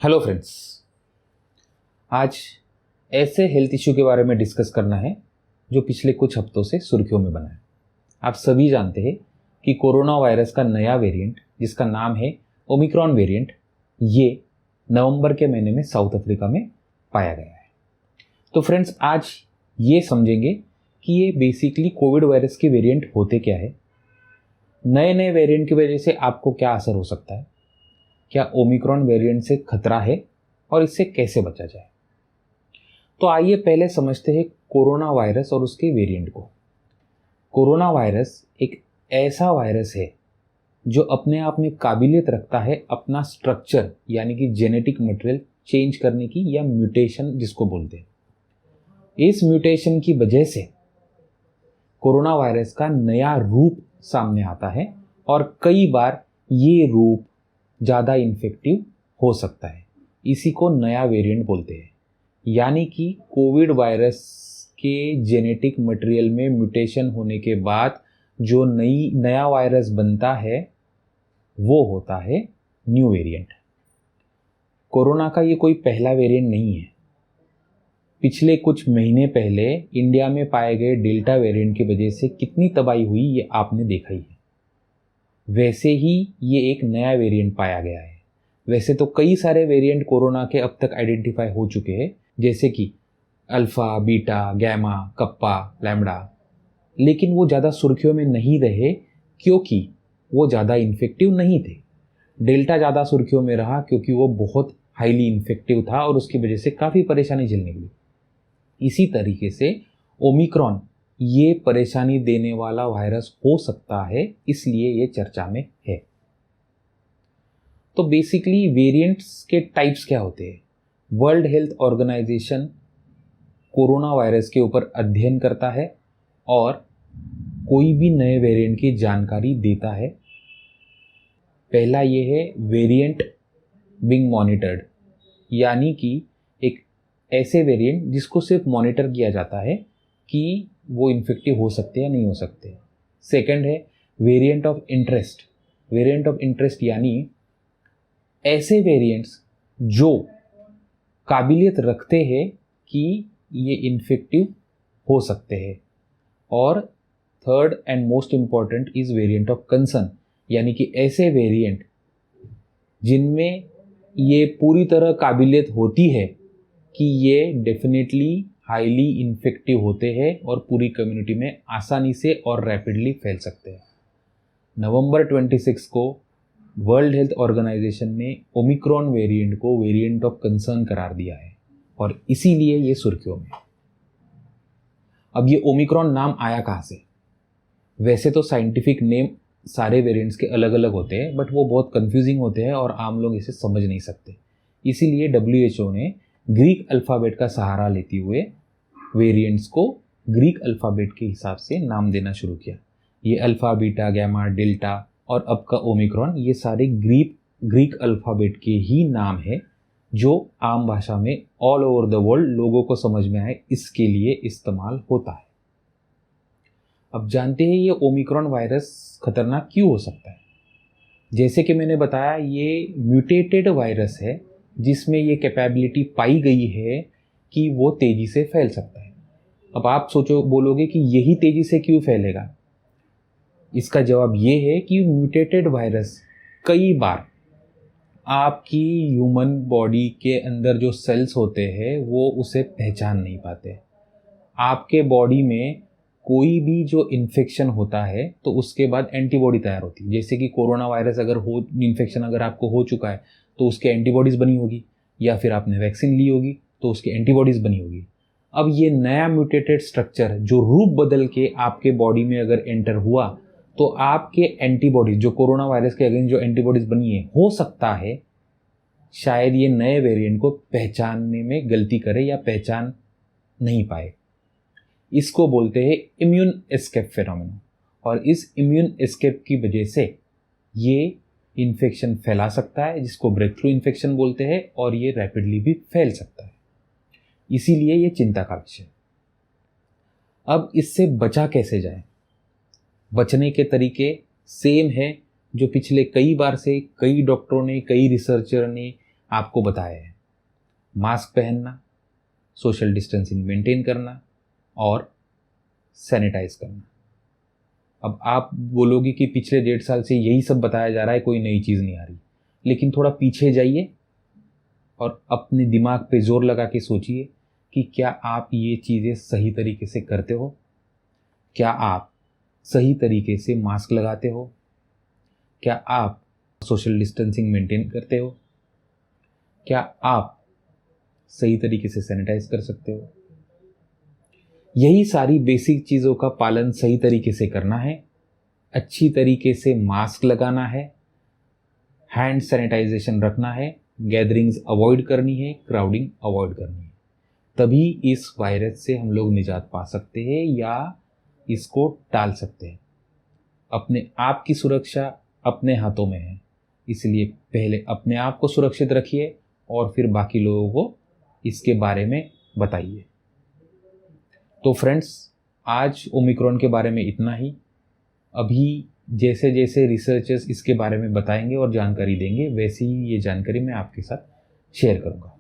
Hello friends, आज ऐसे health issue के बारे में डिस्कस करना है जो पिछले कुछ हफ्तों से सुर्खियों में बना है। आप सभी जानते हैं कि कोरोना वायरस का नया वेरिएंट जिसका नाम है ओमिक्रॉन वेरिएंट, ये नवंबर के महीने में साउथ अफ्रीका में पाया गया है। तो फ्रेंड्स, आज ये समझेंगे कि ये बेसिकली कोविड वायरस के वेरिएंट होते क्या है, नए नए वेरिएंट की वजह से आपको क्या असर हो सकता है, क्या ओमिक्रॉन वेरिएंट से खतरा है और इससे कैसे बचा जाए। तो आइए पहले समझते हैं कोरोना वायरस और उसके वेरिएंट को। कोरोना वायरस एक ऐसा वायरस है जो अपने आप में काबिलियत रखता है अपना स्ट्रक्चर यानी कि जेनेटिक मटेरियल चेंज करने की, या म्यूटेशन जिसको बोलते हैं। इस म्यूटेशन की वजह से कोरोना वायरस का नया रूप सामने आता है और कई बार ये रूप ज़्यादा इन्फेक्टिव हो सकता है। इसी को नया वेरिएंट बोलते हैं। यानी कि कोविड वायरस के जेनेटिक मटेरियल में म्यूटेशन होने के बाद जो नया वायरस बनता है वो होता है न्यू वेरिएंट। कोरोना का ये कोई पहला वेरिएंट नहीं है। पिछले कुछ महीने पहले इंडिया में पाए गए डेल्टा वेरिएंट की वजह से कितनी तबाही हुई ये आपने देखा ही है। वैसे ही ये एक नया वेरिएंट पाया गया है। वैसे तो कई सारे वेरिएंट कोरोना के अब तक आइडेंटिफाई हो चुके हैं, जैसे कि alpha, beta, gamma, kappa, lambda, लेकिन वो ज़्यादा सुर्खियों में नहीं रहे क्योंकि वो ज़्यादा इन्फेक्टिव नहीं थे। डेल्टा ज़्यादा सुर्खियों में रहा क्योंकि वो बहुत हाईली इन्फेक्टिव था और उसकी वजह से काफ़ी परेशानी झेलने की। इसी तरीके से ओमिक्रॉन ये परेशानी देने वाला वायरस हो सकता है, इसलिए ये चर्चा में है। तो बेसिकली वेरिएंट्स के टाइप्स क्या होते हैं? World Health Organization corona virus के ऊपर अध्ययन करता है और कोई भी नए वेरिएंट की जानकारी देता है। पहला ये है वेरिएंट बीइंग मॉनिटर्ड, यानी कि एक ऐसे वेरिएंट जिसको सिर्फ मॉनिटर किया जाता है कि वो इन्फेक्टिव हो सकते या नहीं हो सकते। सेकंड है variant of interest. Variant of interest यानी ऐसे वेरिएंट्स जो काबिलियत रखते हैं कि ये इन्फेक्टिव हो सकते हैं। और third and most important is variant of concern, यानी कि ऐसे वेरिएंट जिनमें ये पूरी तरह काबिलियत होती है कि ये डेफिनेटली हाईली इन्फेक्टिव होते हैं और पूरी कम्युनिटी में आसानी से और रैपिडली फैल सकते हैं। नवंबर 26 को वर्ल्ड हेल्थ ऑर्गेनाइजेशन ने ओमिक्रॉन वेरिएंट को वेरिएंट ऑफ कंसर्न करार दिया है और इसीलिए ये सुर्खियों में। अब ये ओमिक्रॉन नाम आया कहाँ से? वैसे तो साइंटिफिक नेम सारे वेरिएंट्स के अलग अलग होते हैं, बट वो बहुत कंफ्यूजिंग होते हैं और आम लोग इसे समझ नहीं सकते। इसीलिए WHO ने ग्रीक अल्फ़ाबेट का सहारा लेते हुए वेरिएंट्स को ग्रीक अल्फ़ाबेट के हिसाब से नाम देना शुरू किया। ये अल्फ़ा, बीटा, गैमा, डेल्टा और अब का ओमिक्रॉन, ये सारे ग्रीक अल्फ़ाबेट के ही नाम है जो आम भाषा में ऑल ओवर द वर्ल्ड लोगों को समझ में आए इसके लिए इस्तेमाल होता है। अब जानते हैं ये ओमिक्रॉन वायरस खतरनाक क्यों हो सकता है। जैसे कि मैंने बताया, ये म्यूटेटेड वायरस है जिसमें ये कैपेबिलिटी पाई गई है कि वो तेज़ी से फैल सकता है। अब आप बोलोगे कि यही तेज़ी से क्यों फैलेगा? इसका जवाब ये है कि म्यूटेटेड वायरस कई बार आपकी ह्यूमन बॉडी के अंदर जो सेल्स होते हैं वो उसे पहचान नहीं पाते। आपके बॉडी में कोई भी जो इन्फेक्शन होता है तो उसके बाद एंटीबॉडी तैयार होती है। जैसे कि कोरोना वायरस इन्फेक्शन अगर आपको हो चुका है तो उसके एंटीबॉडीज़ बनी होगी, या फिर आपने वैक्सीन ली होगी तो उसके एंटीबॉडीज़ बनी होगी। अब ये नया म्यूटेटेड स्ट्रक्चर जो रूप बदल के आपके बॉडी में अगर एंटर हुआ तो आपके एंटीबॉडीज जो कोरोना वायरस के अगेंस्ट जो एंटीबॉडीज़ बनी है, हो सकता है शायद ये नए वेरिएंट को पहचानने में गलती करे या पहचान नहीं पाए। इसको बोलते हैं इम्यून एस्केप फेनोमेना, और इस इम्यून एस्केप की वजह से ये इन्फेक्शन फैला सकता है, जिसको ब्रेक थ्रू इन्फेक्शन बोलते हैं, और ये रैपिडली भी फैल सकता है। इसीलिए ये चिंता का विषय। अब इससे बचा कैसे जाए? बचने के तरीके सेम है जो पिछले कई बार से कई डॉक्टरों ने, कई रिसर्चर ने आपको बताए हैं। मास्क पहनना, सोशल डिस्टेंसिंग मेंटेन करना और सैनिटाइज करना। अब आप बोलोगे कि पिछले 1.5 साल से यही सब बताया जा रहा है, कोई नई चीज़ नहीं आ रही। लेकिन थोड़ा पीछे जाइए और अपने दिमाग पे जोर लगा के सोचिए कि क्या आप ये चीज़ें सही तरीके से करते हो? क्या आप सही तरीके से मास्क लगाते हो? क्या आप सोशल डिस्टेंसिंग मेंटेन करते हो? क्या आप सही तरीके से सैनिटाइज कर सकते हो? यही सारी बेसिक चीज़ों का पालन सही तरीके से करना है, अच्छी तरीके से मास्क लगाना है, हैंड सैनिटाइजेशन रखना है, गैदरिंग्स अवॉइड करनी है, क्राउडिंग अवॉइड करनी है। तभी इस वायरस से हम लोग निजात पा सकते हैं या इसको टाल सकते हैं। अपने आप की सुरक्षा अपने हाथों में है, इसलिए पहले अपने आप को सुरक्षित रखिए और फिर बाकी लोगों को इसके बारे में बताइए। तो फ्रेंड्स, आज ओमिक्रॉन के बारे में इतना ही। अभी जैसे जैसे रिसर्चर्स इसके बारे में बताएंगे और जानकारी देंगे, वैसे ही ये जानकारी मैं आपके साथ शेयर करूँगा।